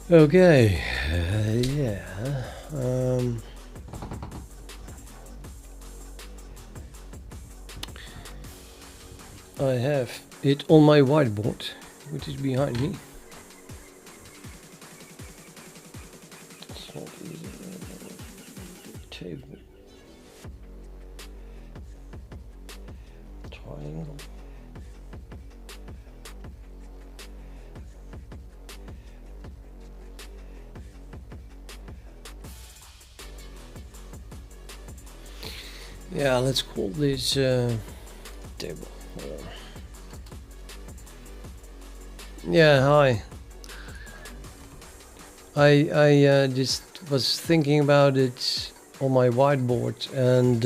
Okay, yeah. I have it on my whiteboard, which is behind me. So table, triangle. Yeah, let's call this table. Yeah, hi. I just was thinking about it on my whiteboard, and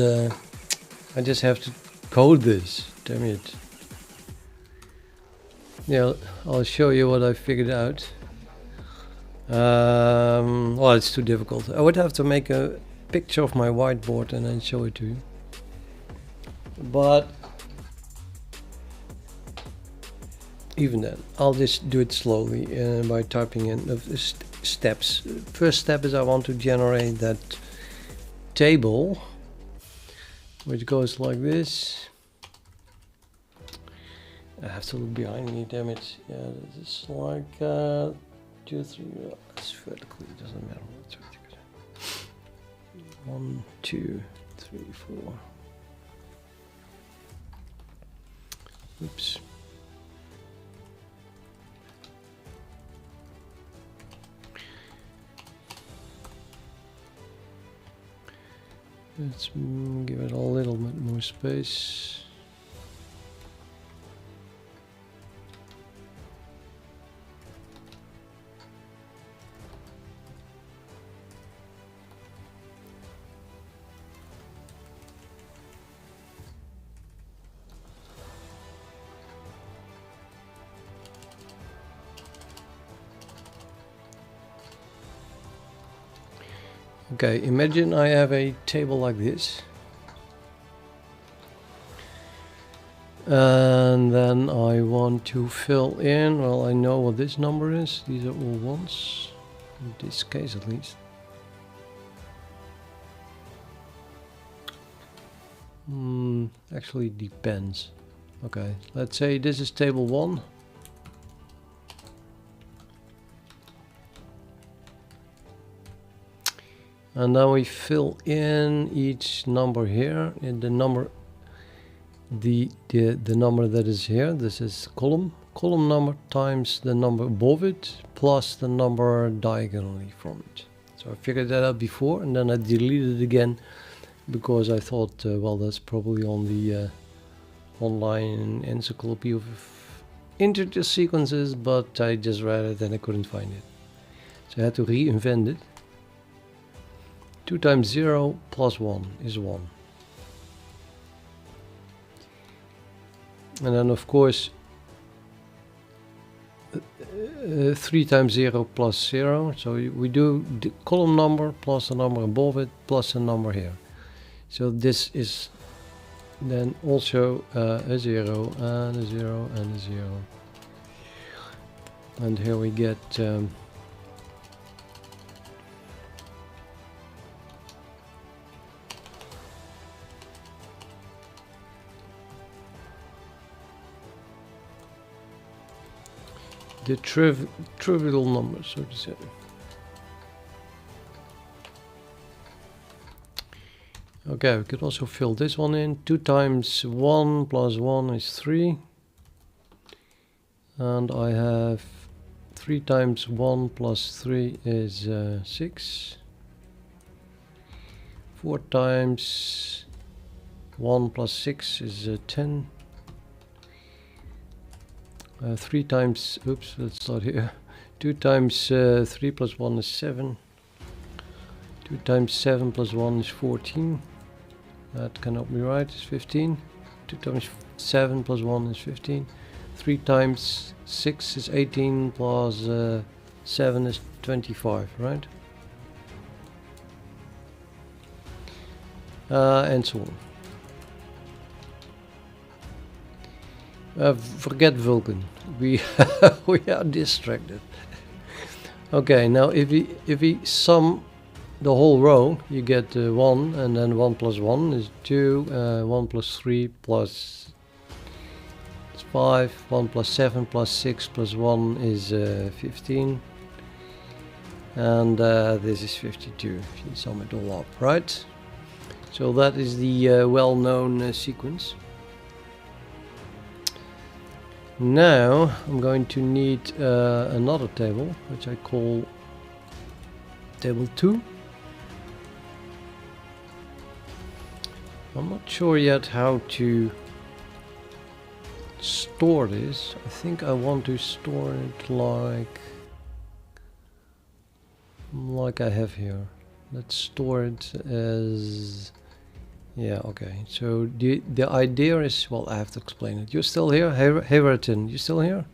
I just have to code this. Damn it. Yeah, I'll show you what I figured out. Well, it's too difficult. I would have to make a picture of my whiteboard and then show it to you. But even then, I'll just do it slowly by typing in the steps. First step is I want to generate that table, which goes like this. I have to look behind me, damn it. Yeah, this is like 2, 3. It's vertically, it doesn't matter. It's vertical. 1, 2, 3, 4. Oops. Let's give it a little bit more space. Okay, imagine I have a table like this. And then I want to fill in, well, I know what this number is. These are all ones, in this case at least. Actually depends. Okay, let's say this is table 1. And then we fill in each number here, and the number that is here. This is column number times the number above it plus the number diagonally from it. So I figured that out before, and then I deleted it again because I thought, well, that's probably on the online encyclopedia of integer sequences, but I just read it and I couldn't find it. So I had to reinvent it. 2 times 0 plus 1 is 1. And then of course 3 times 0 plus 0. So we do the column number plus the number above it plus the number here. So this is then also a 0 and a 0 and a 0. And here we get the trivial numbers, so to say. Okay, we could also fill this one in. 2 times 1 plus 1 is 3. And I have 3 times 1 plus 3 is 6. 4 times 1 plus 6 is 10. 3 times, oops, let's start here. 2 times 3 plus 1 is 7. 2 times 7 plus 1 is 14. That cannot be right, it's 15. 2 times 7 plus 1 is 15. 3 times 6 is 18 plus 7 is 25, right? And so on. Forget Vulkan. We we are distracted. Okay, now if we sum the whole row, you get 1, and then 1 plus 1 is 2, 1 plus 3 plus 5, 1 plus 7 plus 6 plus 1 is 15, and this is 52 if you sum it all up, right? So that is the well-known sequence. Now I'm going to need another table, which I call table 2. I'm not sure yet how to store this. I think I want to store it like I have here. Let's store it as, yeah, okay. So the idea is, well, I have to explain it. You're still here? Hayverton, you still here?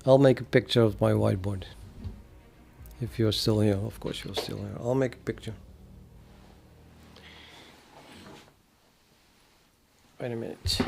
I'll make a picture of my whiteboard. If you're still here, of course you're still here. I'll make a picture. Wait a minute.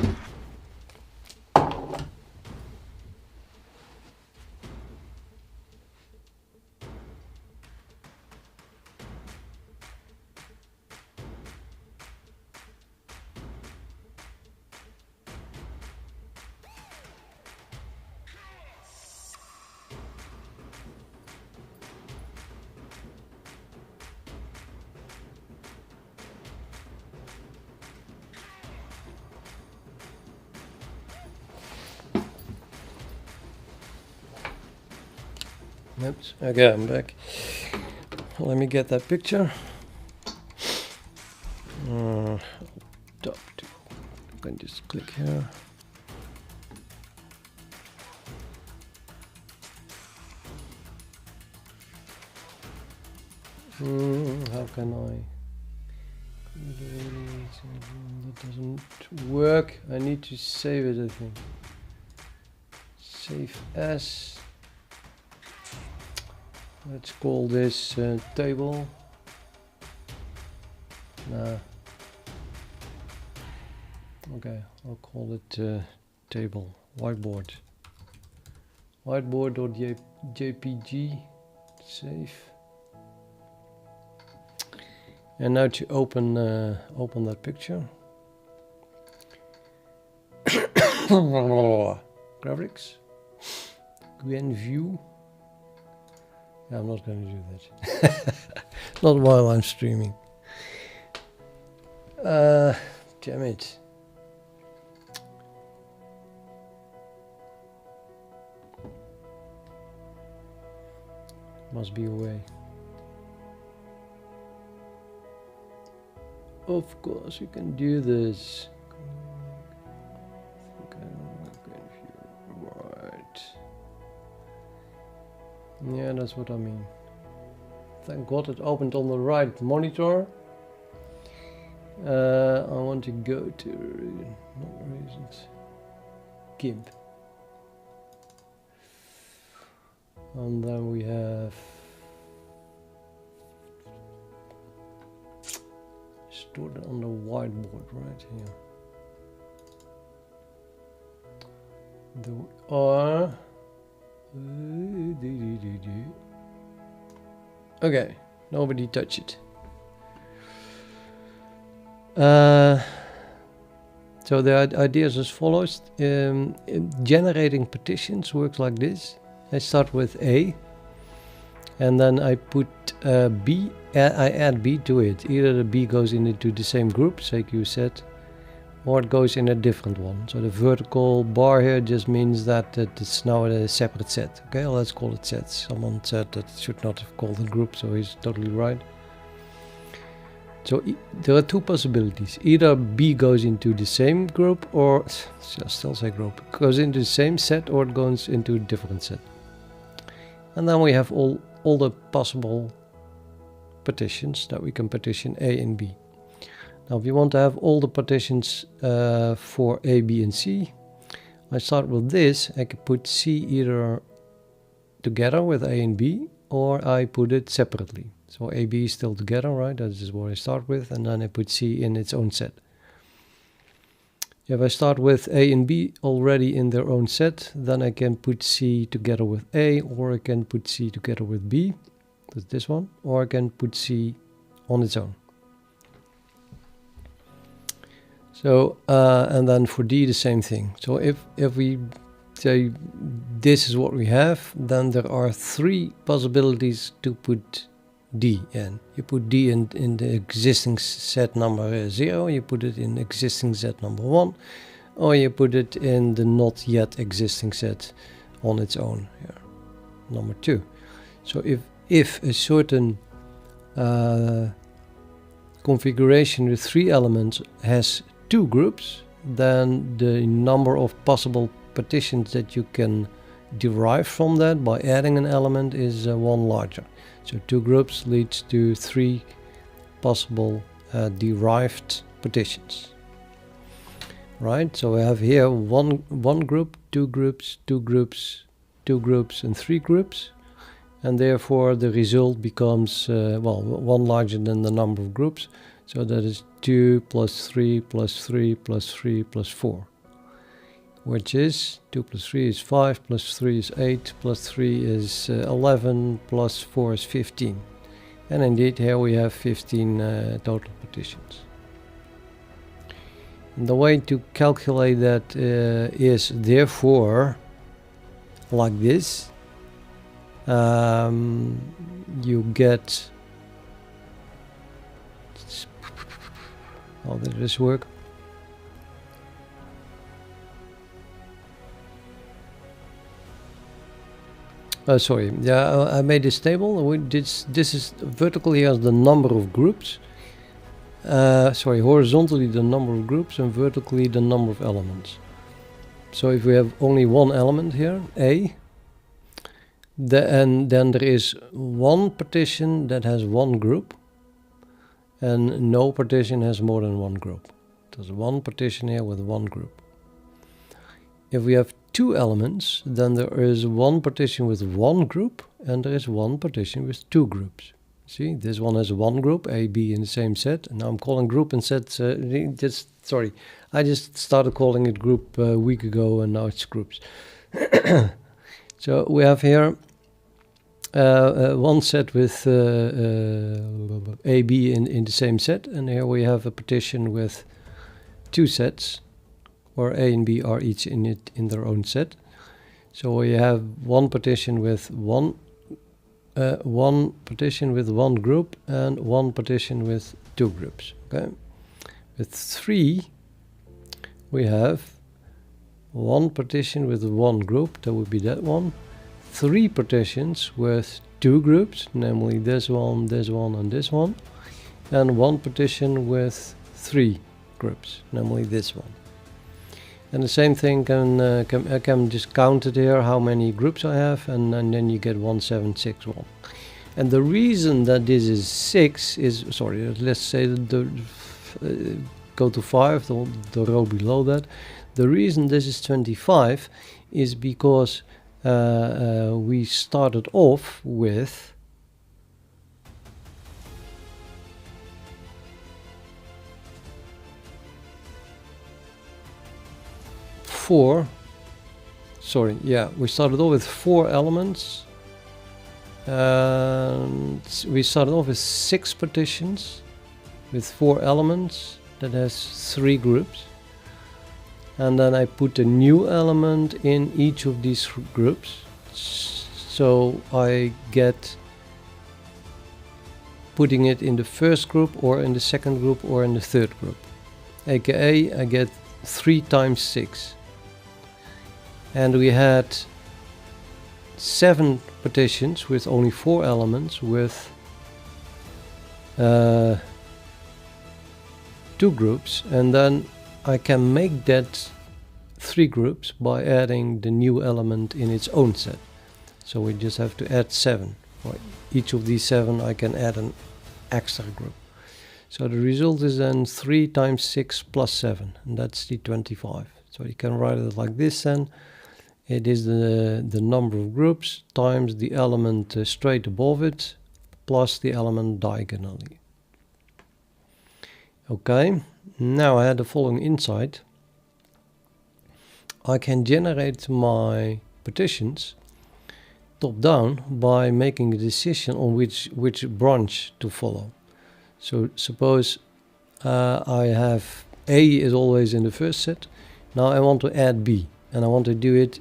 Oops, okay, I'm back. Let me get that picture. Top two. I can just click here. How can I? That doesn't work. I need to save it, I think. Save as. Let's call this table. Nah. Okay, I'll call it table. Whiteboard. Whiteboard.jpg. Save. And now to open that picture. Graphics. Gwen view. I'm not going to do that. Not while I'm streaming. Damn it. Must be a way. Of course you can do this. Yeah, that's what I mean. Thank God it opened on the right monitor. I want to go to not reasons. GIMP. And then we have stored it on the whiteboard right here. There are. Okay, nobody touch it. So the idea is as follows. Generating partitions works like this. I start with A, and then I put B. I add B to it. Either the B goes into the same group, CQ set, or it goes in a different one. So the vertical bar here just means that it's now a separate set. Okay, let's call it sets. Someone said that it should not have called it group, so he's totally right. So there are two possibilities. Either B goes into the same group, or still say group, goes into the same set, or it goes into a different set. And then we have all the possible partitions that we can partition A and B. Now if you want to have all the partitions for A, B and C, I start with this. I can put C either together with A and B, or I put it separately. So A, B is still together, right? That is what I start with, and then I put C in its own set. If I start with A and B already in their own set, then I can put C together with A, or I can put C together with B, that's this one, or I can put C on its own. So, and then for D the same thing. So if we say this is what we have, then there are 3 possibilities to put D in. You put D in the existing set number 0, you put it in existing set number 1, or you put it in the not yet existing set on its own here, number 2. So if a certain configuration with 3 elements has 2 groups, then the number of possible partitions that you can derive from that by adding an element is 1 larger. So 2 groups leads to 3 possible derived partitions. Right, so we have here one group, 2 groups, 2 groups, 2 groups, and 3 groups, and therefore the result becomes well, 1 larger than the number of groups. So that is 2 plus 3 plus 3 plus 3 plus 4, which is 2 plus 3 is 5, plus 3 is 8, plus 3 is 11, plus 4 is 15. And indeed here we have 15 total partitions. And the way to calculate that is therefore like this. You get, how did this work? Sorry, yeah, I made this table. This is vertically as the number of groups. Sorry, horizontally the number of groups, and vertically the number of elements. So if we have only one element here, A, and then there is one partition that has one group, and no partition has more than one group. There's one partition here with one group. If we have 2 elements, then there is one partition with one group, and there is one partition with 2 groups. See, this one has one group, A, B, in the same set, and now I'm calling group and set. Sorry, I just started calling it group a week ago, and now it's groups. So we have here one set with A, B in the same set, and here we have a partition with 2 sets, where A and B are each in their own set. So we have one partition with one partition with one group, and one partition with 2 groups. Okay, with 3 we have one partition with one group, that would be that one, 3 partitions with 2 groups, namely this one, and this one, and one partition with 3 groups, namely this one. And the same thing I can just count it here, how many groups I have, and then you get 1, 7, 6, 1. And the reason that this is 6 is, sorry, let's say go to 5, the row below that. The reason this is 25 is because we started off with we started off with 4 elements, and we started off with 6 partitions with 4 elements that has 3 groups, and then I put a new element in each of these groups, so I get putting it in the first group, or in the second group, or in the third group, aka I get 3 times 6. And we had 7 partitions with only 4 elements with 2 groups, and then I can make that 3 groups by adding the new element in its own set. So we just have to add 7. For each of these 7 I can add an extra group. So the result is then 3 times 6 plus 7, and that's the 25. So you can write it like this then. It is the number of groups times the element straight above it plus the element diagonally. Okay, now I had the following insight. I can generate my partitions top down by making a decision on which branch to follow. So suppose I have A is always in the first set. Now I want to add B, and I want to do it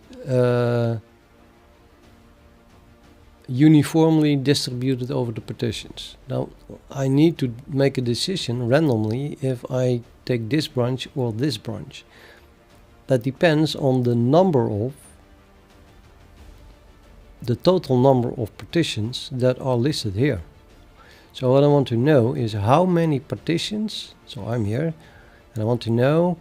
uniformly distributed over the partitions. Now I need to make a decision randomly if I take this branch or this branch. That depends on the total number of partitions that are listed here. So what I want to know is how many partitions, so I'm here, and I want to know,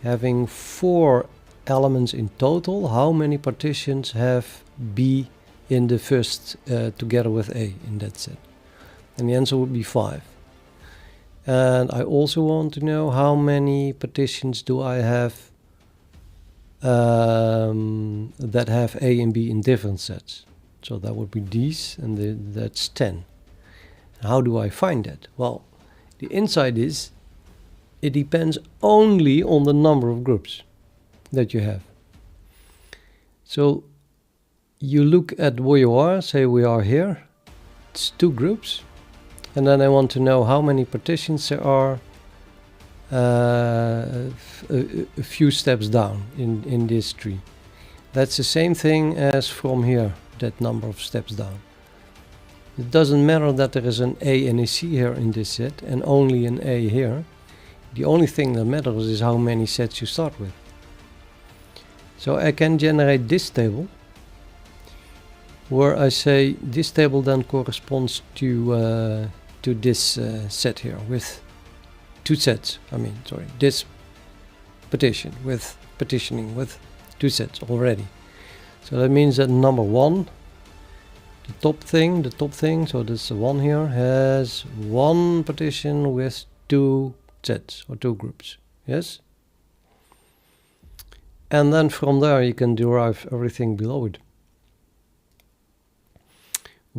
having 4 elements in total, how many partitions have B in the first together with A in that set. And the answer would be 5. And I also want to know how many partitions do I have that have A and B in different sets. So that would be these, and that's 10. How do I find that? Well, the insight is it depends only on the number of groups that you have. So you look at where you are, say we are here, it's 2 groups, and then I want to know how many partitions there are a few steps down in this tree. That's the same thing as from here, that number of steps down. It doesn't matter that there is an A and a C here in this set and only an A here. The only thing that matters is how many sets you start with. So I can generate this table where I say this table then corresponds to this set here with 2 sets. This partition with partitioning with 2 sets already. So that means that number 1, the top thing, so this 1 here, has 1 partition with 2 sets or 2 groups. Yes? And then from there you can derive everything below it.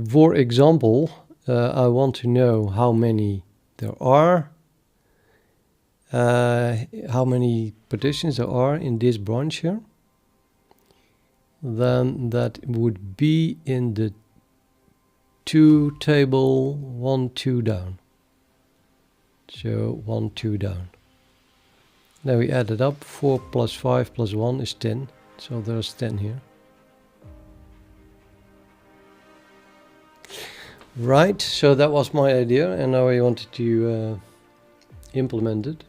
For example, I want to know how many there are, how many partitions there are in this branch here. Then that would be in the 2 table 1, 2 down. So 1, 2 down. Now we add it up. 4 plus 5 plus 1 is 10. So there's 10 here. Right, so that was my idea, and now I wanted to implement it.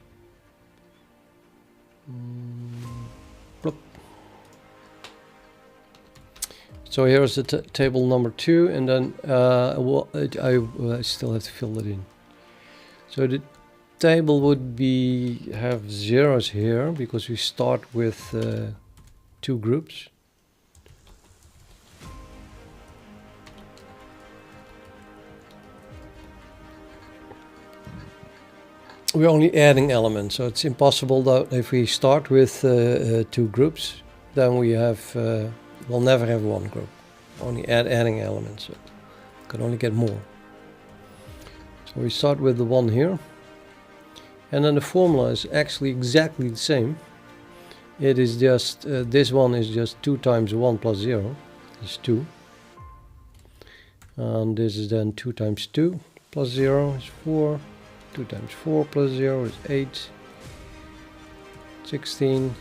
Plop. So here's the table number 2, and then I still have to fill it in. So the table would have zeros here because we start with 2 groups. We're only adding elements, so it's impossible that if we start with 2 groups, then we'll never have 1 group. Only adding elements, so we can only get more. So we start with the 1 here, and then the formula is actually exactly the same. It is just this one is just 2 times 1 plus 0 is 2, and this is then 2 times 2 plus 0 is 4. 2 times 4 plus 0 is 8, 16,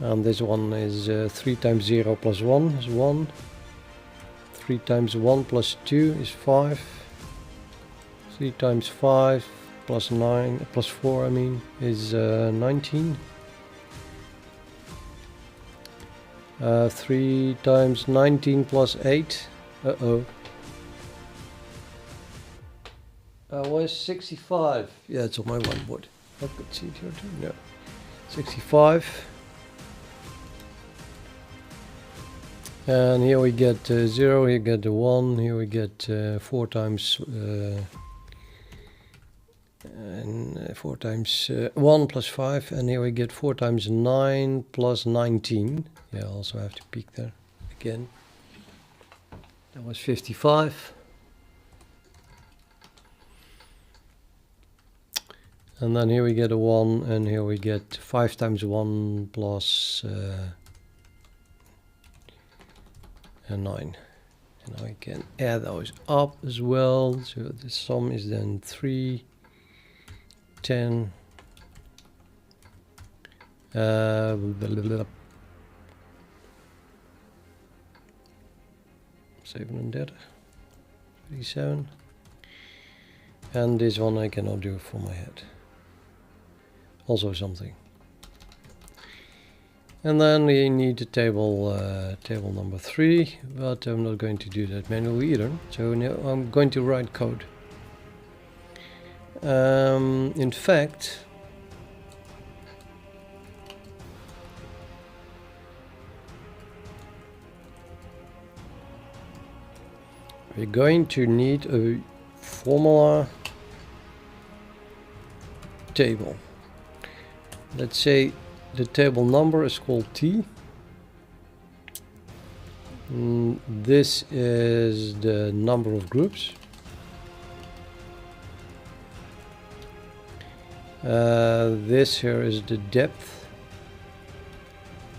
and this one is 3 times 0 plus 1 is 1, 3 times 1 plus 2 is 5, 3 times 5 plus 9 plus 4 is 19, 3 times 19 plus 8, was 65. Yeah, it's on my whiteboard. I could see it here too. Yeah, 65. And here we get 0, here we get the 1, here we get 4 times 1 plus 5, and here we get 4 times 9 plus 19. Yeah, I also have to peek there again. That was 55. And then here we get a 1, and here we get 5 times 1 plus a 9. And I can add those up as well. So the sum is then 3, 10, 37, 37. And this one I cannot do for my head. Also something. And then we need the table table number 3, but I'm not going to do that manually either. So now I'm going to write code. In fact, we're going to need a formula table. Let's say the table number is called T. This is the number of groups. This here is the depth.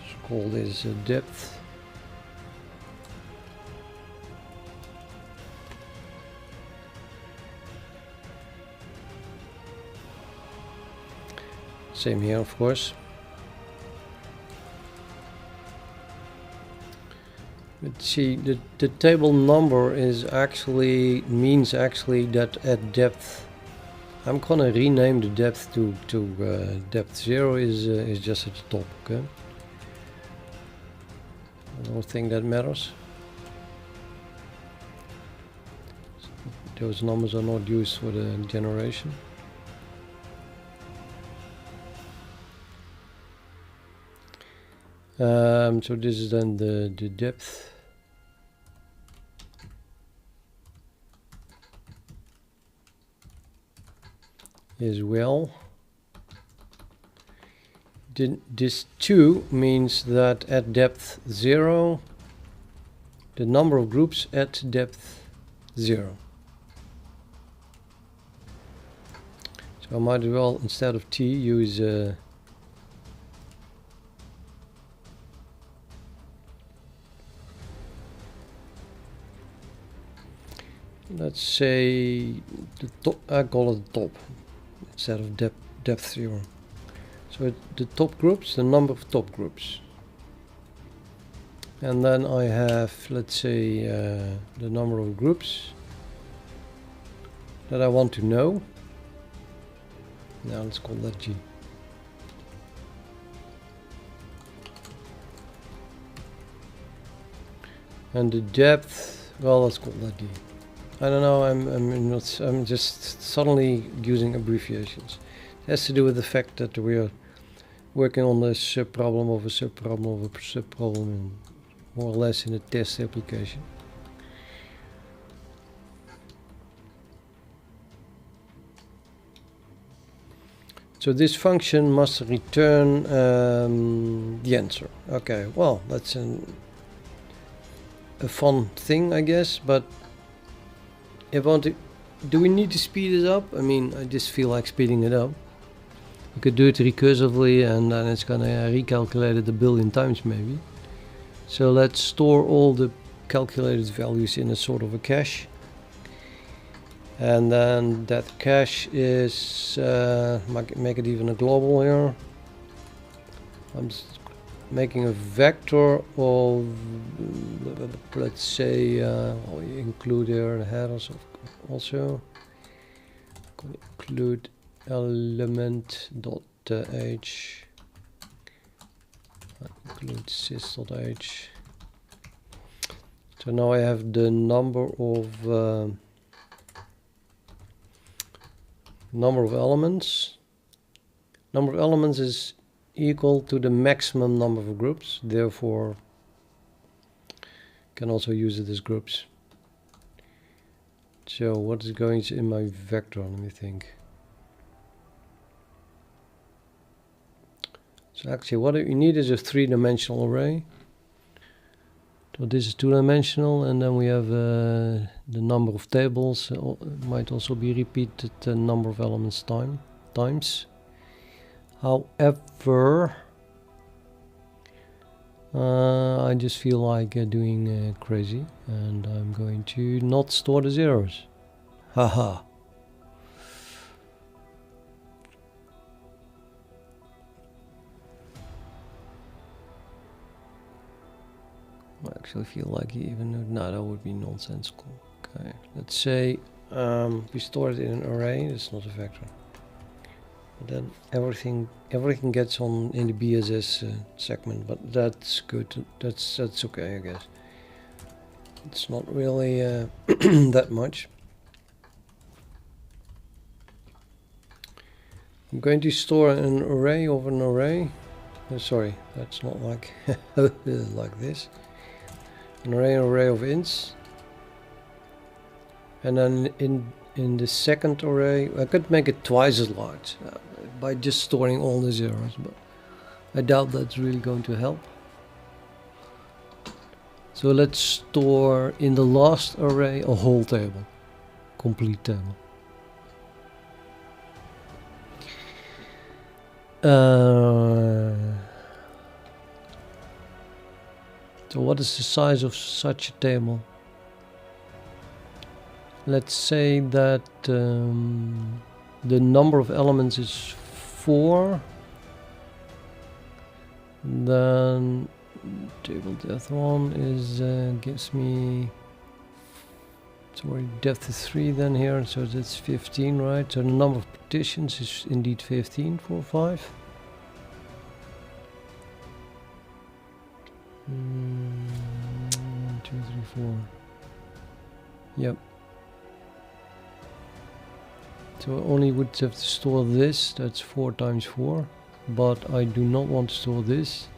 Let's call this depth. Same here, of course. But see, the table number is means that at depth, I'm gonna rename the depth to depth 0 is just at the top. Okay. I don't think that matters. Those numbers are not used for the generation. So this is then the depth. As well. This 2 means that at depth 0, the number of groups at depth 0. So I might as well, instead of T, use let's say the top. I call it top instead of depth 0. So the top groups, the number of top groups, and then I have, let's say, the number of groups that I want to know. Now let's call that G. And the depth, well, let's call that D. I don't know, I'm just suddenly using abbreviations. It has to do with the fact that we are working on a subproblem of a subproblem of a subproblem, more or less in a test application. So this function must return the answer. Okay, well, that's a fun thing, I guess, but if I want to, do we need to speed it up? I mean, I just feel like speeding it up. You could do it recursively and then it's gonna recalculate it a billion times maybe. So let's store all the calculated values in a sort of a cache. And then that cache is, make it even a global here. I'm just making a vector of, let's say, I'll include here the headers also. Include element.h, include sys.h. So now I have the number of elements. Number of elements is equal to the maximum number of groups, therefore can also use it as groups. So what is going in my vector? Let me think. So actually what you need is a 3-dimensional array. So this is 2-dimensional, and then we have the number of tables. It might also be repeated the number of elements time. times. However, I just feel like doing crazy, and I'm going to not store the zeros. Haha. I actually feel like even no, that would be nonsensical. Okay, let's say we store it in an array. It's not a vector. But then everything gets on in the BSS segment, but that's good. That's okay, I guess. It's not really that much. I'm going to store an array of an array. Sorry, that's not like like this. An array of ints, and then in the second array I could make it twice as large by just storing all the zeros, but I doubt that's really going to help. So let's store in the last array a whole table, complete table. So what is the size of such a table? Let's say that the number of elements is 4. Then table depth 1 is gives me, sorry, depth is 3 then here, so that's 15, right? So the number of partitions is indeed 15, 4, 5. 1, 2, 3, 4. Yep. So I only would have to store this. That's 4 times 4. But I do not want to store this.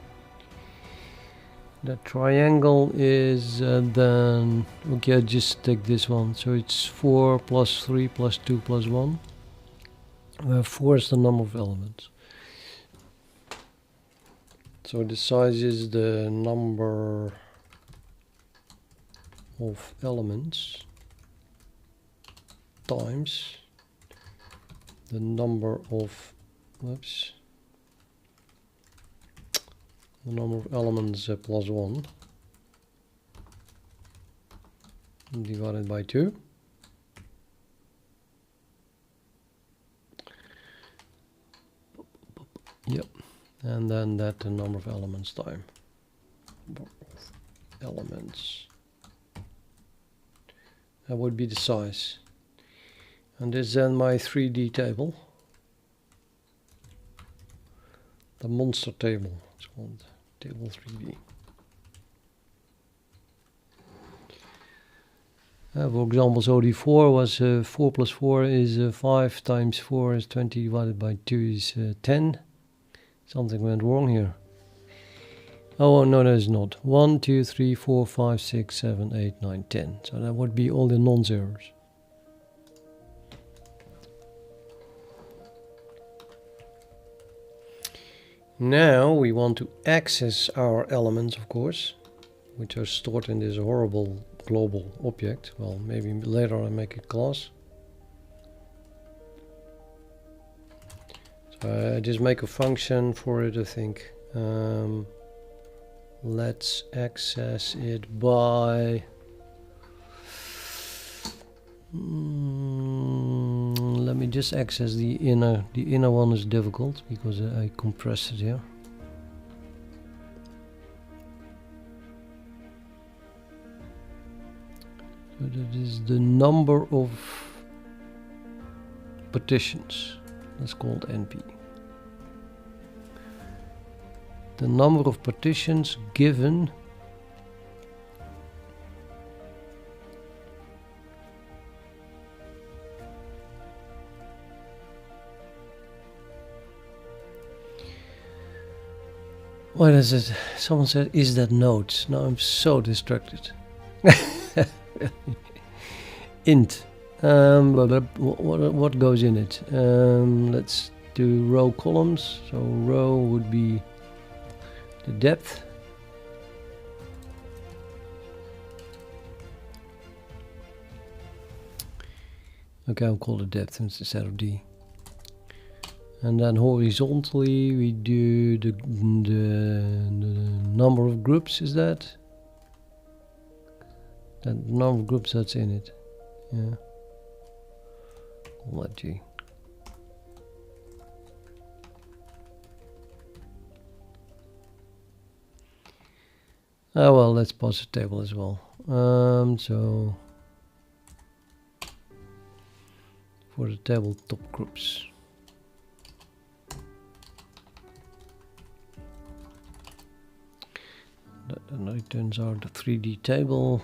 That triangle is then... Okay, I just take this one. So it's 4 plus 3 plus 2 plus 1. Where 4 is the number of elements. So the size is the number of elements times the number of, whoops, the number of elements plus 1 divided by 2. Yep. And then that the number of elements time. Number of elements. That would be the size. And this is then my 3D table. The monster table. It's called table 3D. For example, so the 4 was 4 plus 4 is 5 times 4 is 20 divided by 2 is 10. Something went wrong here. Oh no, that is not. 1, 2, 3, 4, 5, 6, 7, 8, 9, 10. So that would be all the non-zeros. Now we want to access our elements, of course, which are stored in this horrible global object. Well, maybe later I make a class. So I just make a function for it, I think. Let's access it by... let me just access the inner. The inner one is difficult because I compressed it here. So that is the number of partitions. That's called NP. The number of partitions given what is it? Someone said, is that nodes? Now I'm so distracted. Int. What goes in it? Let's do row columns. So row would be the depth. Okay, I'll call it depth instead of D. And then horizontally we do the number of groups, is that? The number of groups that's in it. Yeah. Call that G. Oh well, let's pause the table as well. So for the table top groups. That returns out the 3D table.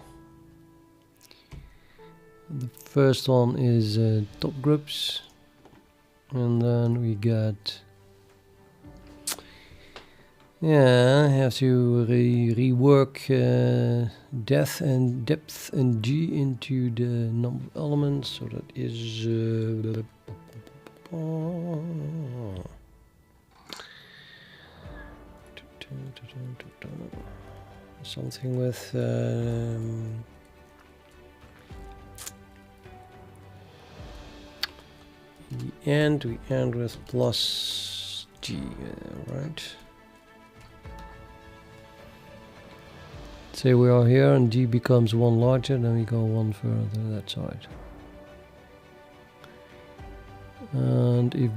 The first one is top groups, and then we got, yeah, I have to rework depth and G into the number of elements, so that is something with we end with plus G, right? Say we are here and G becomes 1 larger, then we go 1 further that side. And if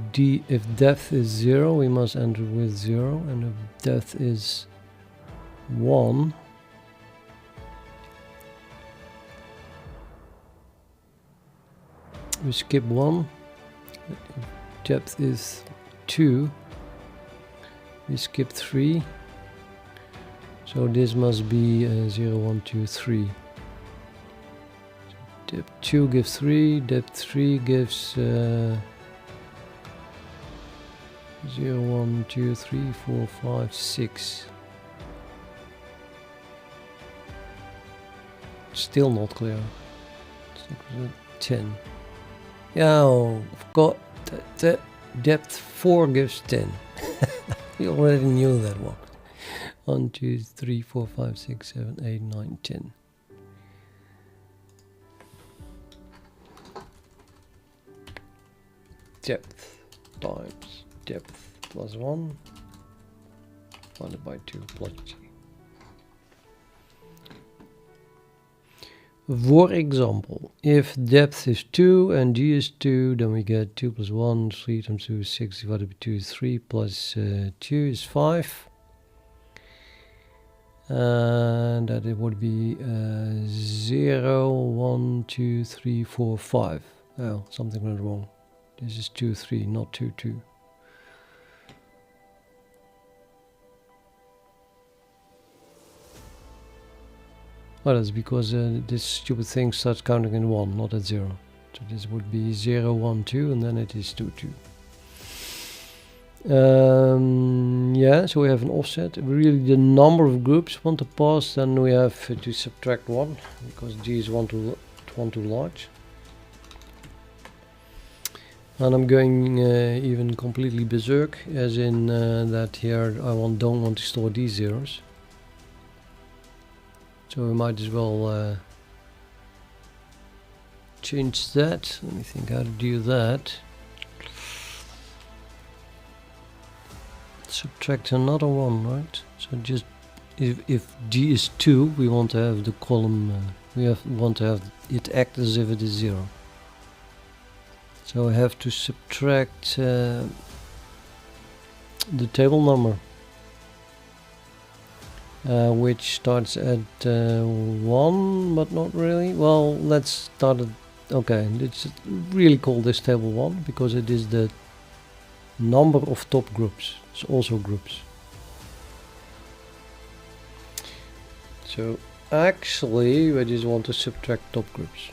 depth is 0, we must enter with 0, and if depth is 1, we skip 1. If depth is 2, we skip 3. So this must be 0, 1, 2, 3. So depth 2 gives 3, depth 3 gives 0, 1, 2, 3, 4, 5, 6. Still not clear. 10. Yeah, oh, I've got the depth 4 gives 10. We already knew that one. 1, 2, 3, 4, 5, 6, 7, 8, 9, 10. Depth times depth plus 1 divided by 2 plus G. For example, if depth is 2 and G is 2, then we get 2 plus 1, 3 times 2 is 6, divided by 2 is 3, plus 2 is 5. And that it would be 0, 1, 2, 3, 4, 5. Oh, something went wrong. This is 2, 3, not 2, 2. Well, that's because this stupid thing starts counting in 1, not at 0. So this would be 0, 1, 2, and then it is 2, 2. Yeah, so we have an offset. Really, the number of groups want to pass, then we have to subtract 1, because G is 1 too large. And I'm going even completely berserk, as in that here I don't want to store these zeros. So we might as well change that. Let me think how to do that. Subtract another one, right? So just if G is 2, we want to have the column, want to have it act as if it is 0. So I have to subtract the table number, which starts at 1, but not really. Well, let's start at, okay, let's really call this table 1, because it is the number of top groups. It's also groups. So actually we just want to subtract top groups.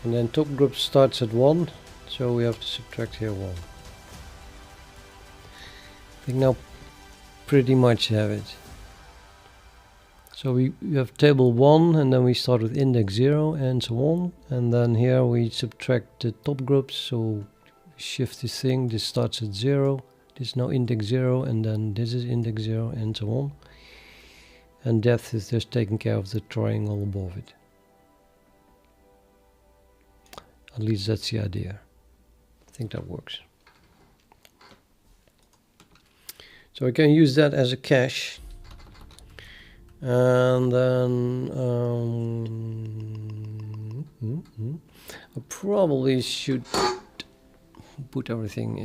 And then top group starts at 1, so we have to subtract here 1. I think now pretty much have it. So we have table 1, and then we start with index 0 and so on. And then here we subtract the top groups, so shift this thing, this starts at 0, this is now index 0, and then this is index 0, and so on. And depth is just taking care of the triangle above it. At least that's the idea. think that works. So I can use that as a cache, and then I probably should put everything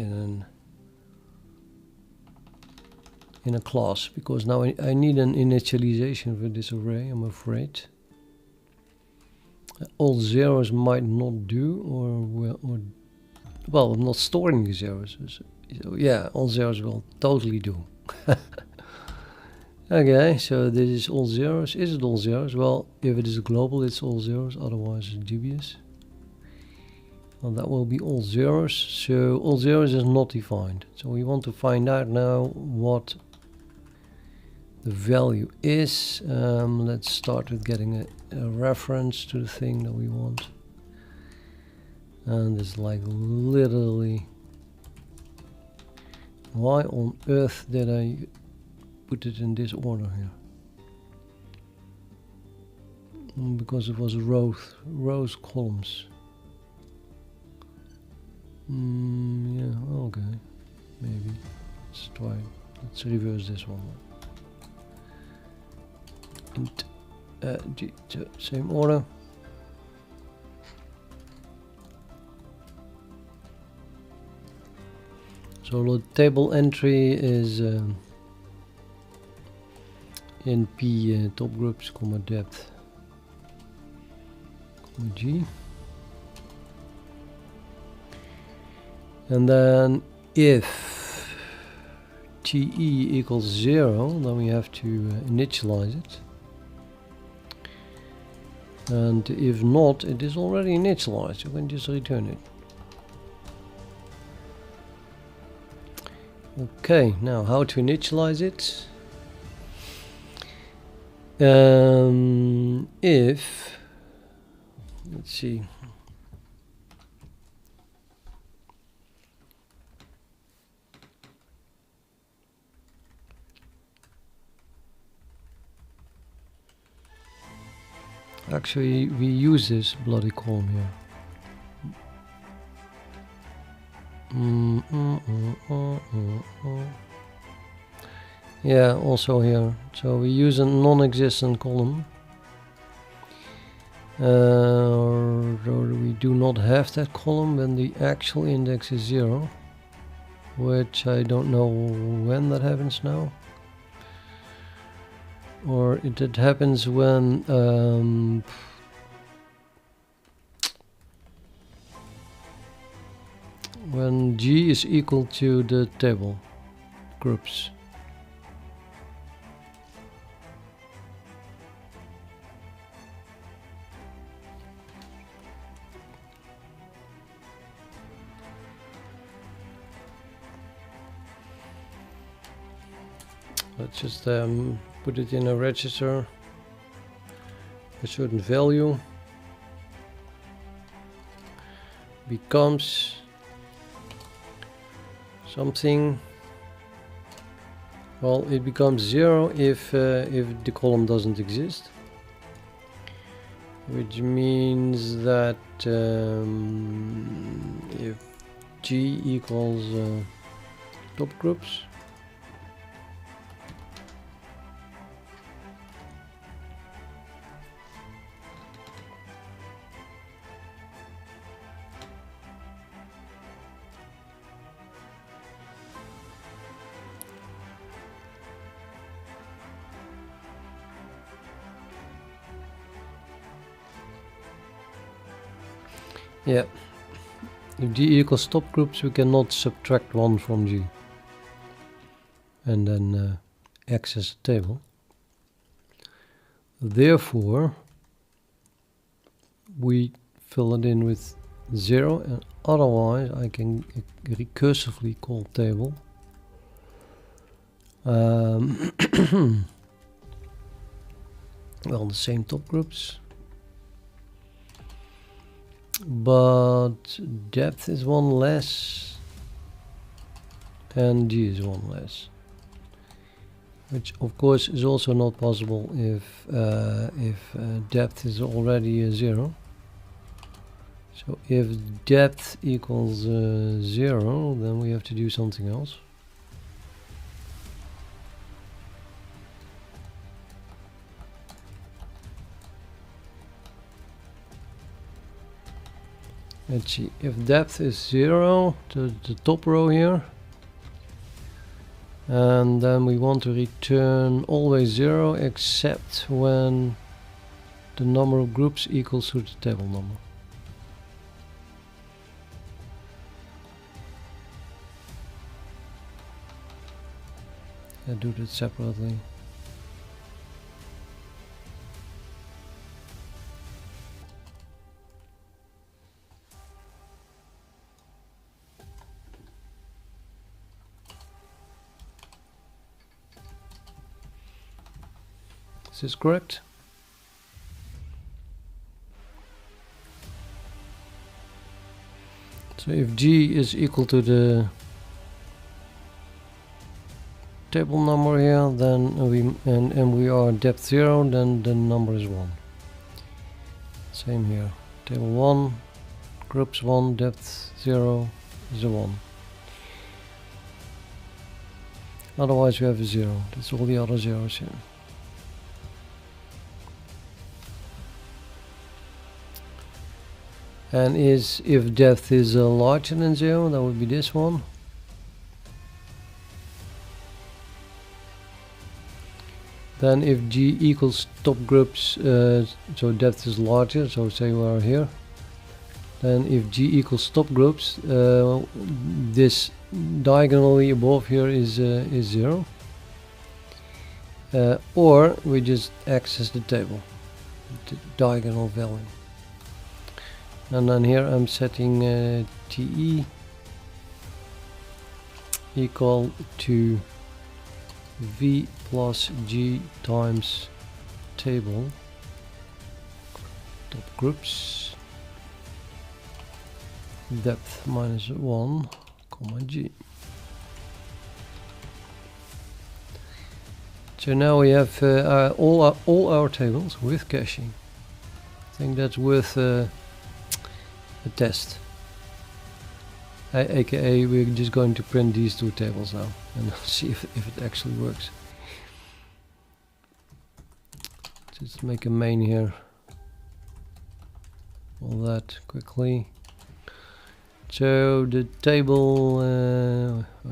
in a class, because now I need an initialization for this array, I'm afraid. All zeros might not do, well, I'm not storing the zeros. So yeah, all zeros will totally do. Okay, so this is all zeros. Is it all zeros? Well, if it is global, it's all zeros, otherwise it's dubious. Well, that will be all zeros. So all zeros is not defined. So we want to find out now what the value is. Let's start with getting a reference to the thing that we want. And it's like literally, why on earth did I put it in this order here? Because it was rows, columns. Yeah, okay, maybe. Let's try. Let's reverse this one. Int G, same order. So the table entry is in P top groups, comma depth, comma G. And then if TE equals 0, then we have to initialize it. And if not, it is already initialized. You can just return it. Okay, now how to initialize it? If, let's see. Actually, we use this bloody column here. Yeah, also here. So we use a non-existent column. We do not have that column when the actual index is 0, which I don't know when that happens now. Or it happens when G is equal to the table groups. Let's just put it in a register, a certain value becomes something. Well, it becomes 0 if the column doesn't exist, which means that if G equals top groups, yeah, if G equals top groups, we cannot subtract 1 from G and then access the table. Therefore, we fill it in with 0, and otherwise I can recursively call table. Well, the same top groups, but depth is 1 less and G is 1 less, which of course is also not possible if depth is already 0. So if depth equals 0, then we have to do something else. Let's see, if depth is 0 to the top row here, and then we want to return always 0 except when the number of groups equals to the table number. I do that separately. Is this correct? So if G is equal to the table number here, then we are depth 0, then the number is 1. Same here. Table 1, groups 1, depth 0 is a 1. Otherwise we have a 0. That's all the other zeros here. And if depth is larger than 0, that would be this one. Then if G equals top groups, so depth is larger, so say we are here. Then if G equals top groups, this diagonally above here is 0. Or we just access the table, the diagonal value. And then here I'm setting TE equal to V plus G times table top groups depth minus 1 comma G. So now we have all our tables with caching. I think that's worth a test. AKA we're just going to print these two tables now and see if it actually works. Just make a main here. All that quickly. So the table,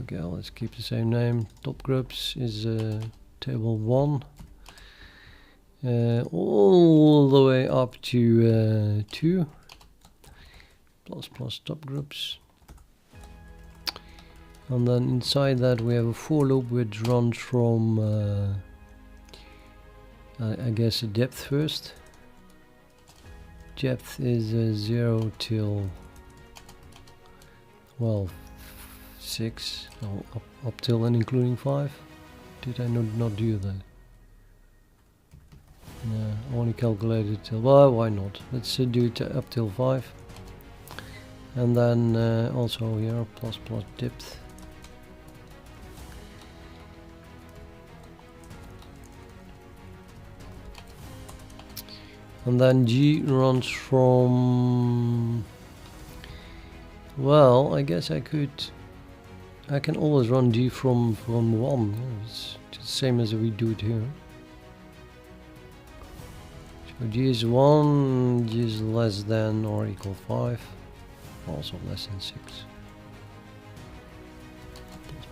okay, let's keep the same name. Top groups is table 1. All the way up to 2. Plus top groups. And then inside that we have a for loop which runs from I guess a depth first. Depth is 0 till, well, 6, no, up till and including 5. Did I not do that? No, I only calculated till, well, why not? Let's do it up till 5. And then also here plus depth. And then G runs from, well, I guess I can always run G from 1. Yeah, it's just the same as we do it here. So G is 1, G is less than or equal 5. Also less than 6.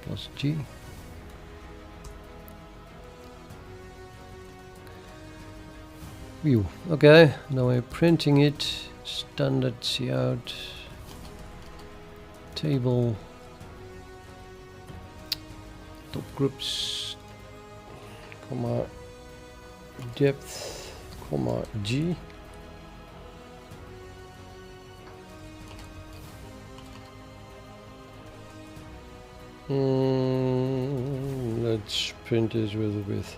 Plus G. View. Okay, now we're printing it. Standard cout table top groups comma depth comma G. Let's print this with a width.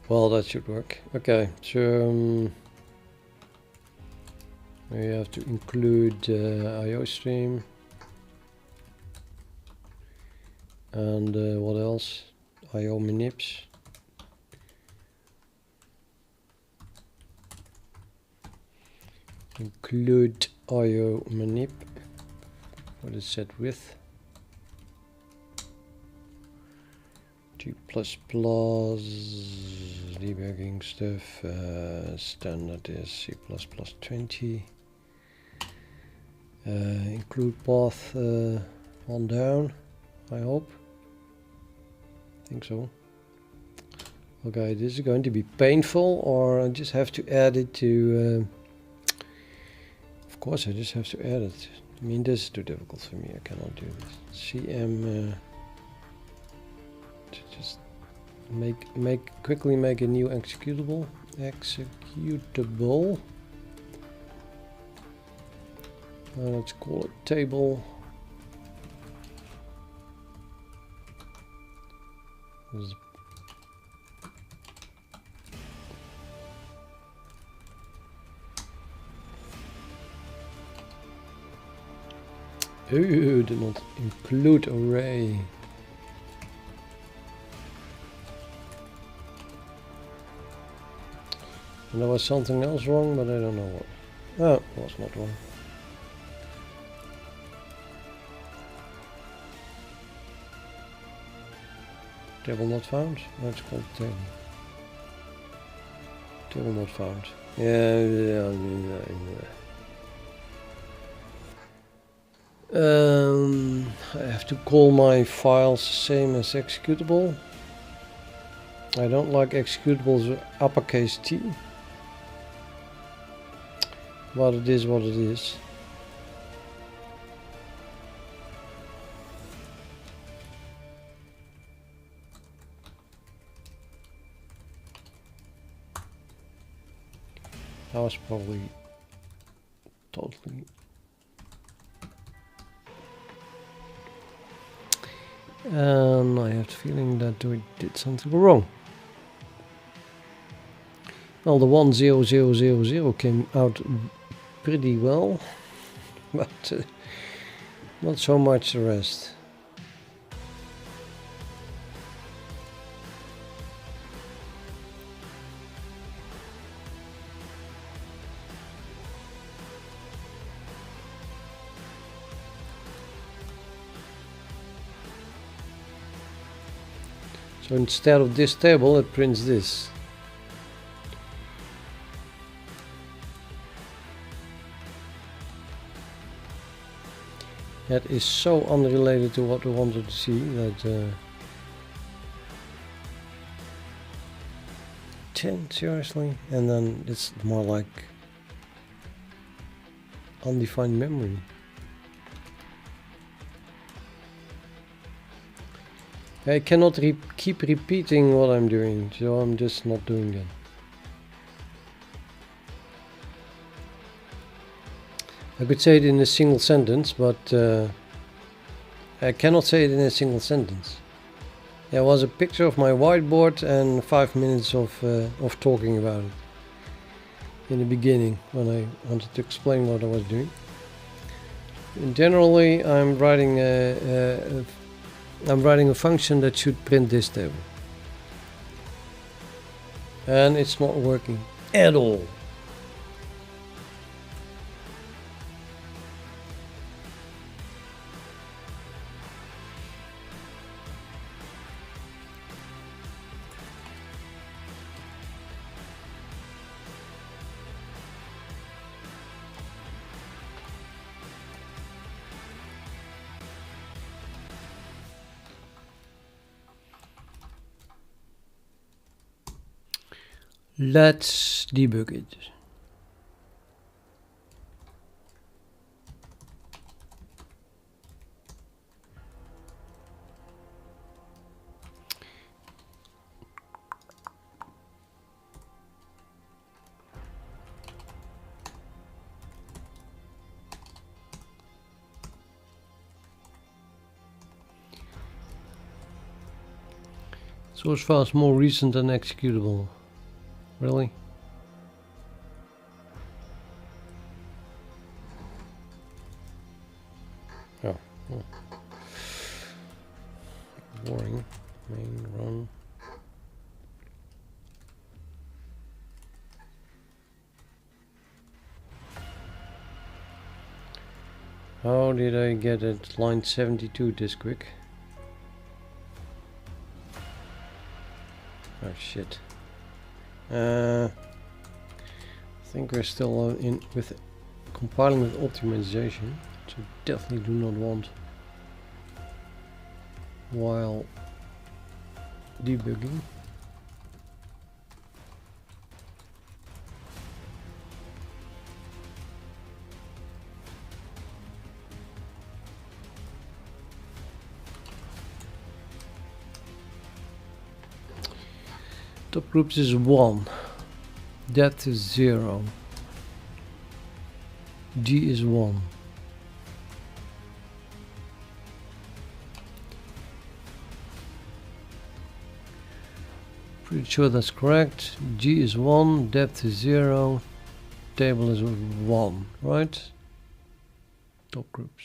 Well, that should work. Okay, so we have to include IO stream. And what else? IO manips. Include IO manip for the set width. G++ debugging stuff. Standard is C++20. Include path on down. I hope. I think so. Okay, this is going to be painful, or I just have to add it to. Of course, I just have to add it. I mean, this is too difficult for me. I cannot do this. CM. To just quickly make a new executable. Executable. Let's call it table. Ooh, do not include array. And there was something else wrong, but I don't know what. Oh, it was not wrong. Table not found? No, it's called table. Table not found. Yeah. I have to call my files same as executable. I don't like executables with uppercase T. But it is what it is. That was probably totally. And I have the feeling that we did something wrong. Well, the 10000 came out pretty well, but not so much the rest. So instead of this table, it prints this. That is so unrelated to what we wanted to see that 10, seriously? And then it's more like undefined memory. I cannot keep repeating what I'm doing, so I'm just not doing that. I could say it in a single sentence, but I cannot say it in a single sentence. There was a picture of my whiteboard and 5 minutes of talking about it in the beginning when I wanted to explain what I was doing. And generally, I'm writing a function that should print this table, and it's not working at all. Let's debug it. Source file is more recent than executable. Really? Oh. Boring. Main run. How did I get it line 72 this quick? Oh shit. I think we're still in with compiling with optimization, so definitely do not want while debugging. Top groups is 1, depth is 0, G is 1. Pretty sure that's correct. G is 1, depth is 0, table is 1, right? Top groups.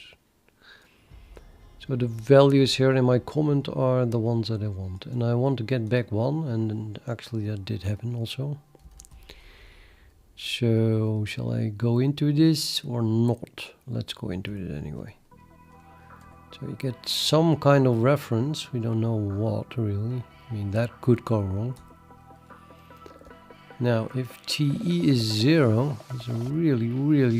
So the values here in my comment are the ones that I want, and I want to get back 1, and actually that did happen also. So shall I go into this or not? Let's go into it anyway. So you get some kind of reference, we don't know what really. I mean, that could go wrong. Now, if TE is 0, it's a really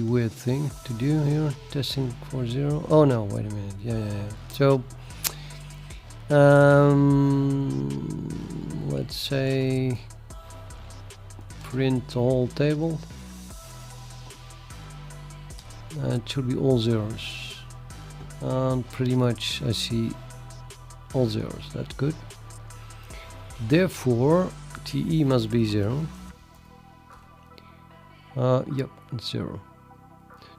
weird thing to do here. Testing for 0. Oh no, wait a minute. Yeah. So, let's say print the whole table. It should be all zeros. And pretty much I see all zeros. That's good. Therefore, TE must be 0. Yep, it's 0.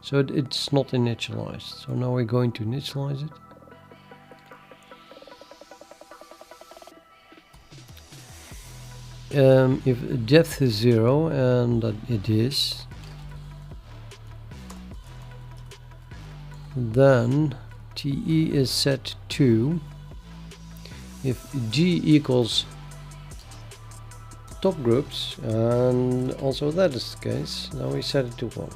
So it's not initialized. So now we're going to initialize it. If depth is 0, and that it is, then TE is set to, if G equals top groups, and also that is the case, now we set it to 1.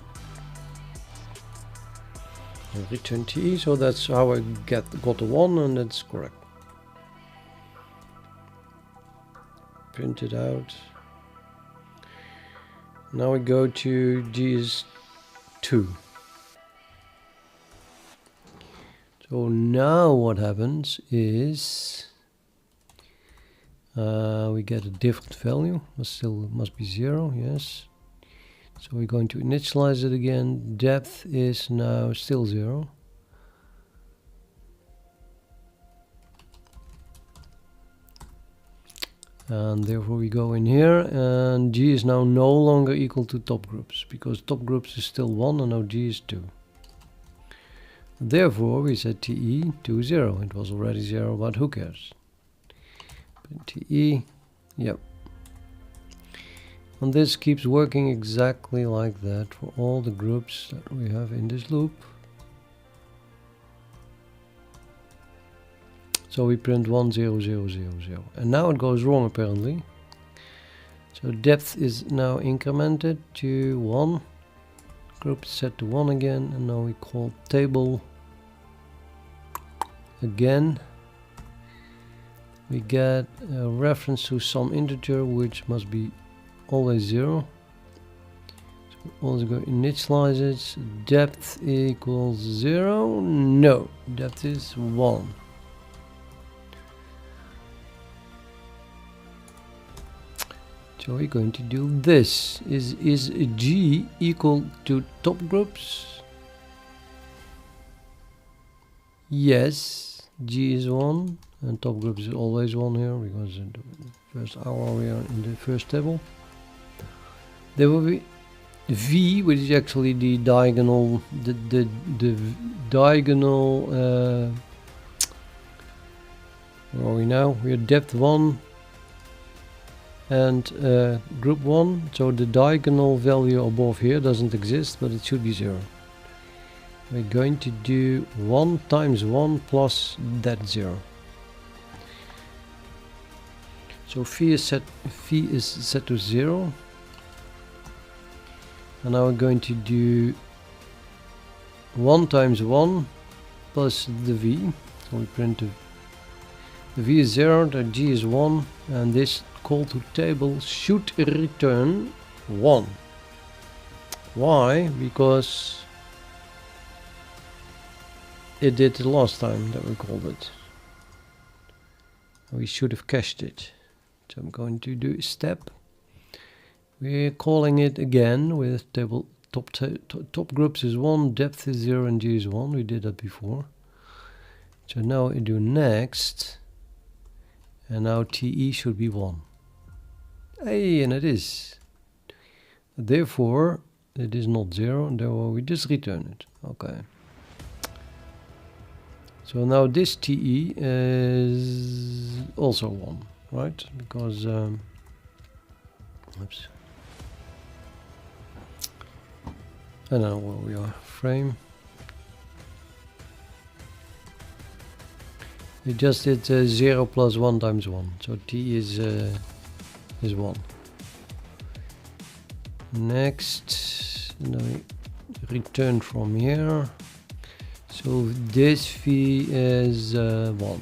And return TE, so that's how I got the 1, and that's correct. Print it out. Now we go to G is 2. So now what happens is we get a different value, but still must be 0, yes. So we're going to initialize it again. Depth is now still 0. And therefore we go in here, and G is now no longer equal to top groups, because top groups is still 1 and now G is 2. Therefore we set TE to 0. It was already 0, but who cares? TE, yep. And this keeps working exactly like that for all the groups that we have in this loop. So we print 1 0 0 0 0, and now it goes wrong apparently. So depth is now incremented to 1, group is set to 1 again, and now we call table again. We get a reference to some integer which must be always 0. So we also go initialize it. Depth equals 0. No, depth is 1. So we're going to do this. Is G equal to top groups? Yes, G is 1. And top group is always 1 here, because in the first hour we are in the first table. There will be V, which is actually the diagonal, the diagonal, where are we now? We are depth 1, and group 1, so the diagonal value above here doesn't exist, but it should be 0. We're going to do 1 times 1 plus that 0. So phi is set to 0, and now we're going to do 1 times 1 plus the v. So we print the v is 0, the g is 1, and this call to table should return 1. Why? Because it did the last time that we called it. We should have cached it. So I'm going to do a step. We're calling it again with table top groups is 1, depth is 0, and g is 1. We did that before. So now we do next, and now TE should be 1. Hey, and it is. Therefore, it is not 0, and therefore we just return it. Okay. So now this TE is also 1, right? Because, oops. I don't know where we are. Frame. We just did 0 plus 1 times 1. So T is 1. Next, now we return from here. So this phi is 1.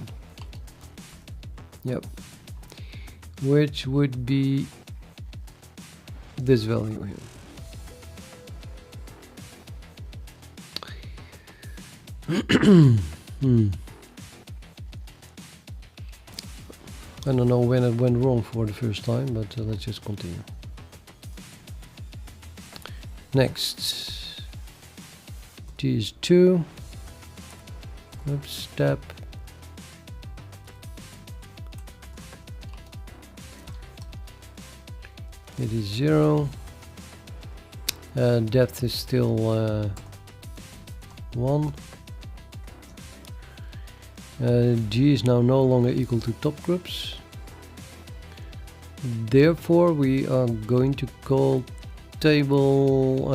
Yep. Which would be this value here. I don't know when it went wrong for the first time, but let's just continue. Next, T is 2. Oops, step. It is 0. Depth is still 1. G is now no longer equal to top groups. Therefore, we are going to call table,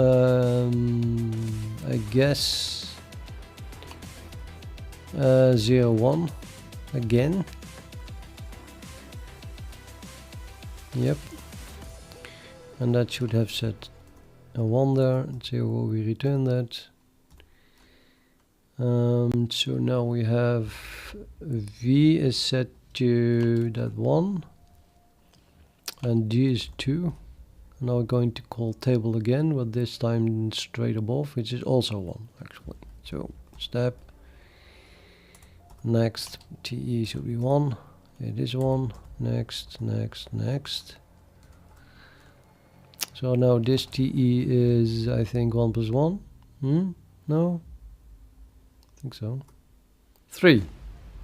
I guess, 0, 1 again. Yep. And that should have set a 1 there. 0, we return that. So now we have V is set to that 1 and G is 2. Now we're going to call table again, but this time straight above, which is also 1 actually. So step. Next, TE should be 1. It is 1. Next, next, next. So now this TE is, I think, 1 plus 1. No? I think so. 3.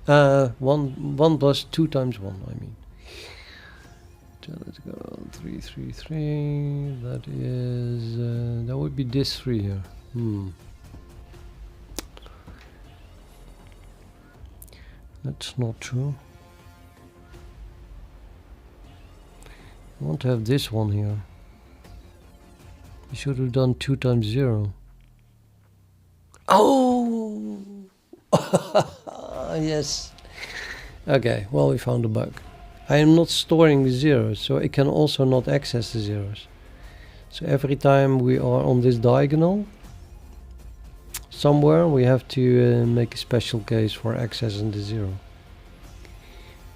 1 plus 2 times 1, I mean. So let's go 3, 3, 3. That is, that would be this 3 here. That's not true. I want to have this one here. You should have done 2 times 0. Oh! Yes. Okay, well, we found a bug. I am not storing the zeros, so it can also not access the zeros. So every time we are on this diagonal, somewhere we have to make a special case for accessing the 0.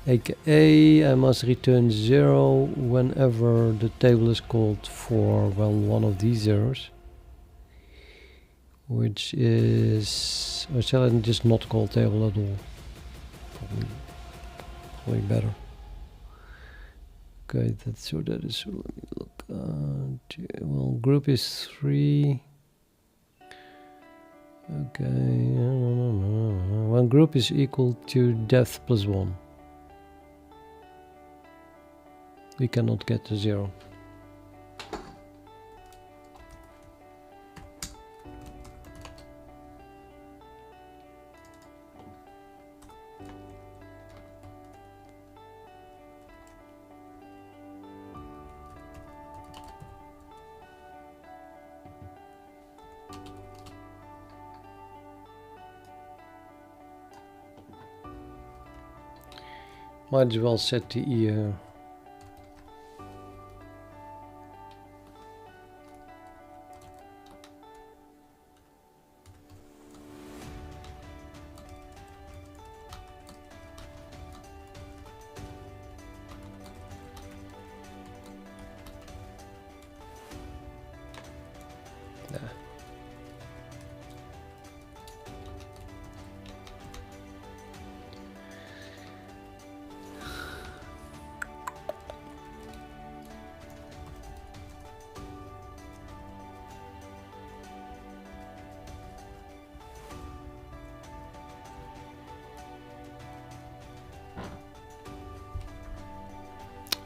AKA, I must return 0 whenever the table is called for, well, one of these zeros. Which is, or shall I just not call table at all? Probably better. Okay, that's so that is, so let me look. Well, group is 3. Okay, one group is equal to depth plus 1. We cannot get to 0. Might as well set the E here.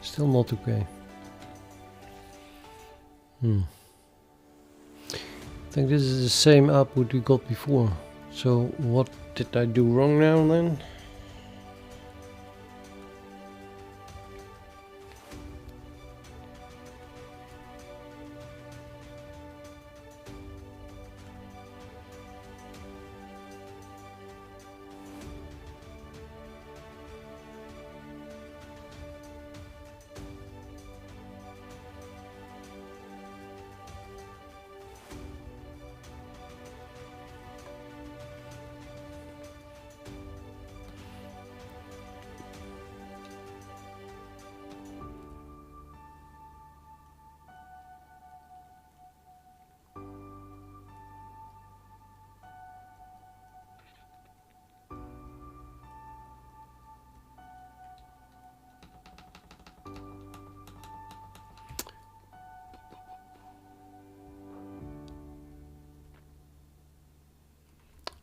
Still not okay. I think this is the same output we got before. So what did I do wrong now then?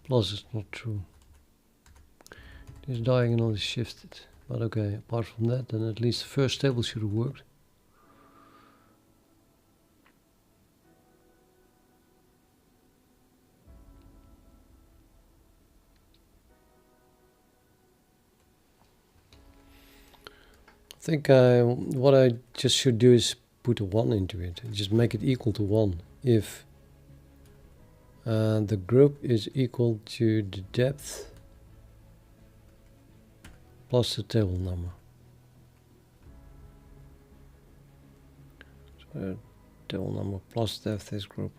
Plus is not true. This diagonal is shifted. But okay, apart from that, then at least the first table should have worked. I think what I just should do is put a 1 into it and just make it equal to 1 if the group is equal to the depth plus the table number. So table number plus depth is group.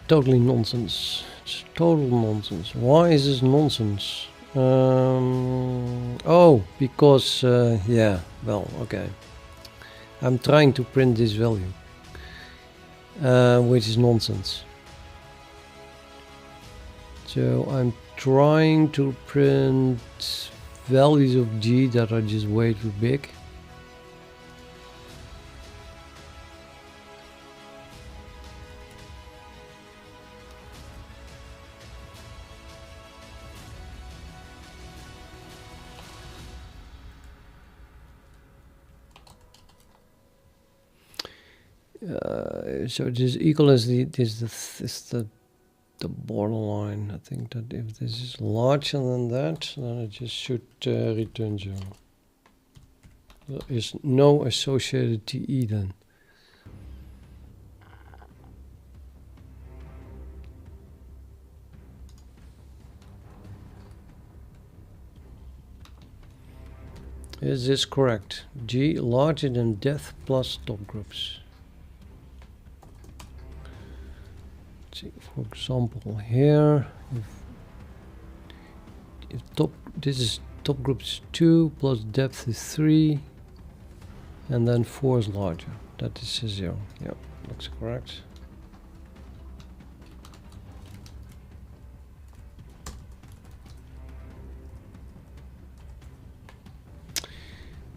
Totally nonsense. It's total nonsense. Why is this nonsense? Oh, because yeah, well, okay. I'm trying to print this value, which is nonsense. So I'm trying to print values of G that are just way too big. So it is equal as the borderline. I think that if this is larger than that, then it just should return 0. There is no associated TE then. Is this correct? G larger than depth plus top groups. For example, here, if this is top group is 2 plus depth is 3, and then 4 is larger. That is a 0. Yeah, looks correct.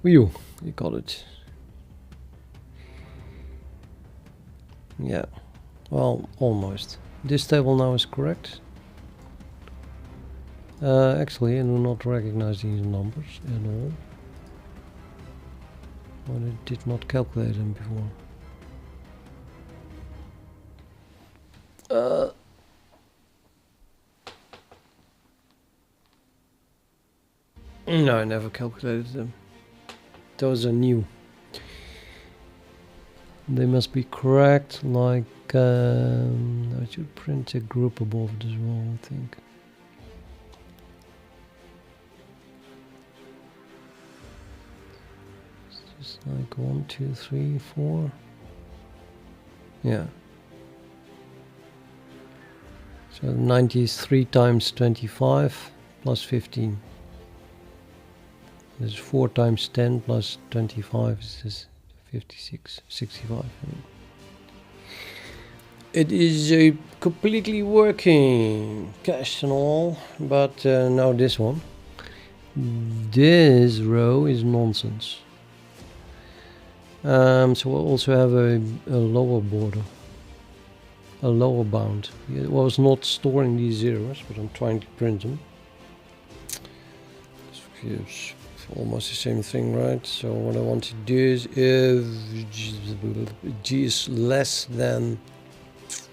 You got it. Yeah, well, almost. This table now is correct. Actually, I do not recognize these numbers at all. But I did not calculate them before. No, I never calculated them. Those are new. They must be correct, like I should print a group above it as well, I think. It's just like 1, 2, 3, 4. Yeah. So 93 times 25 plus 15. This is 4 times 10 plus 25 is 56, 65. It is completely working, cached and all, but now this one. This row is nonsense. So we'll also have a lower border, a lower bound. It was not storing these zeros, but I'm trying to print them. It's almost the same thing, right? So what I want to do is if G is less than, let's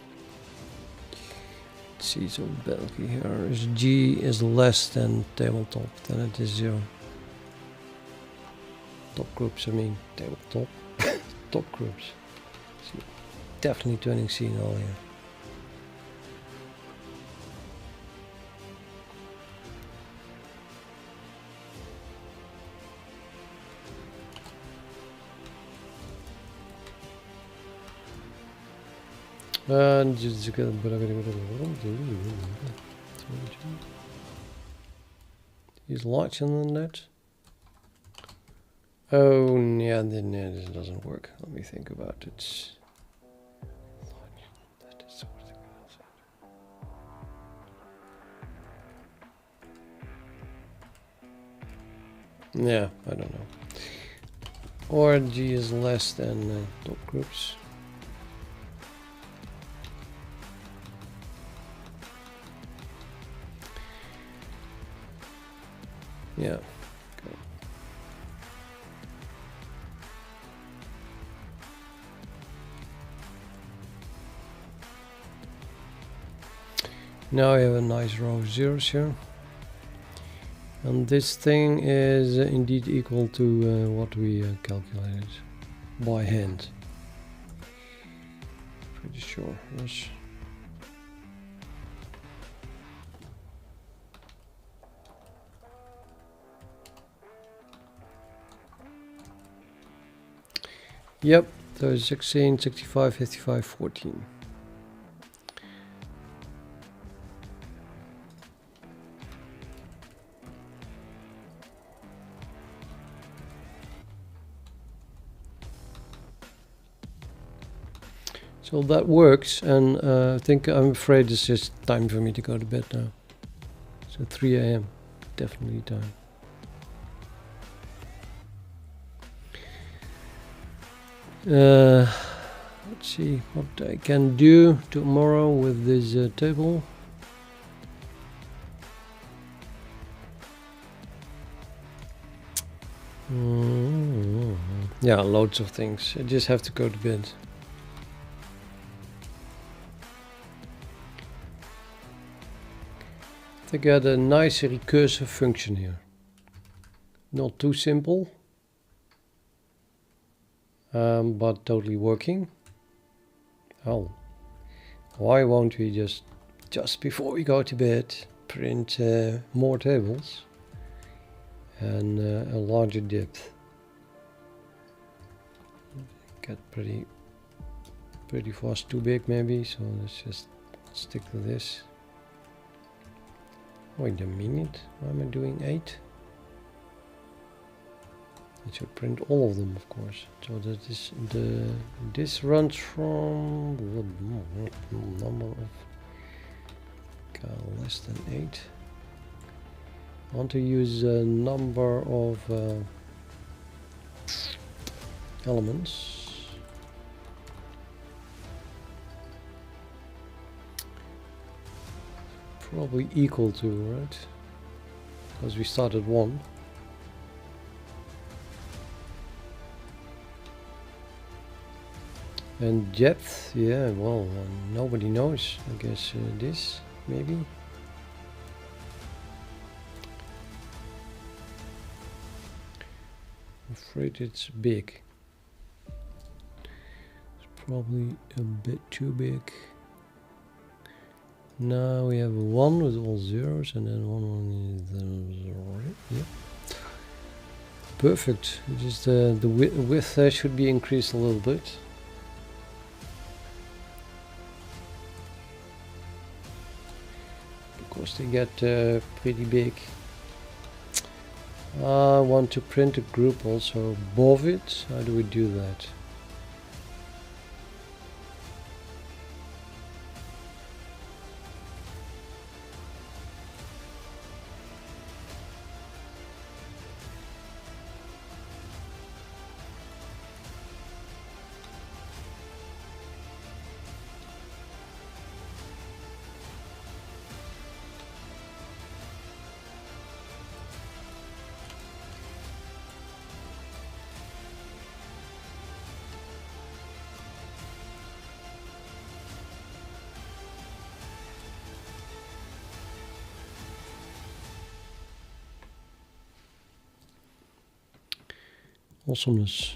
see, so bulky here is G is less than tabletop, then it is 0. Top groups, I mean tabletop. Top groups. See, definitely turning signal here. And just he's larger than that. Oh yeah, then yeah, this doesn't work. Let me think about it. Yeah, I don't know. Or G is less than top groups. Yeah. Okay. Now we have a nice row of zeros here. And this thing is indeed equal to what we calculated by hand. Pretty sure, yes. Yep, there's 16, 65, 55, 14. So that works, and I'm afraid it's just time for me to go to bed now. So 3 AM, definitely time. Let's see what I can do tomorrow with this table. Yeah, loads of things. I just have to go to bed. I think I had a nice recursive function here. Not too simple. But totally working. Oh, why won't we just before we go to bed print more tables and a larger depth? Get pretty fast too big maybe, so let's just stick to this. Wait a minute, why am I doing 8? It should print all of them, of course. So that is this runs from the number of less than 8. I want to use a number of elements. Probably equal to, right? Because we started 1. And depth, yeah, well, nobody knows. I guess this, maybe. I'm afraid it's big. It's probably a bit too big. Now we have a 1 with all zeros, and then one is the 0. Yeah. Perfect. Just the width should be increased a little bit. Because they get pretty big. I want to print a group also above it. How do we do that? Awesomeness.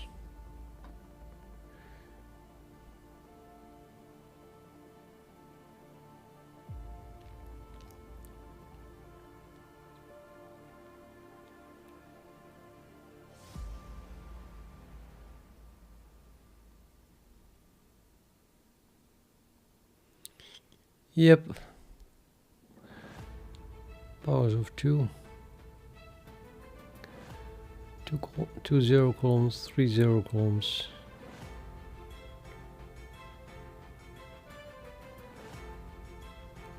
Yep. Powers of 2. 2 0 columns, 3 0 columns.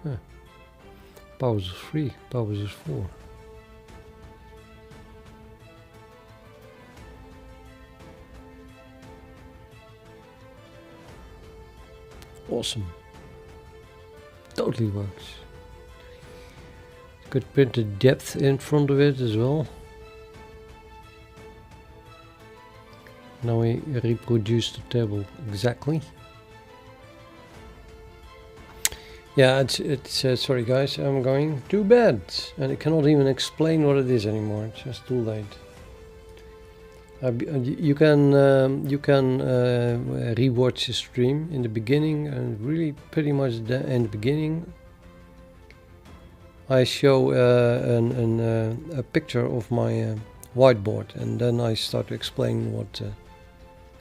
Huh. Powers of 3, powers of 4. Awesome. Totally works. Could print the depth in front of it as well. Now we reproduce the table exactly. Yeah, it's sorry guys, I'm going too bad, and I cannot even explain what it is anymore. It's just too late. You can rewatch the stream in the beginning, and really pretty much in the beginning I show a picture of my whiteboard, and then I start to explain what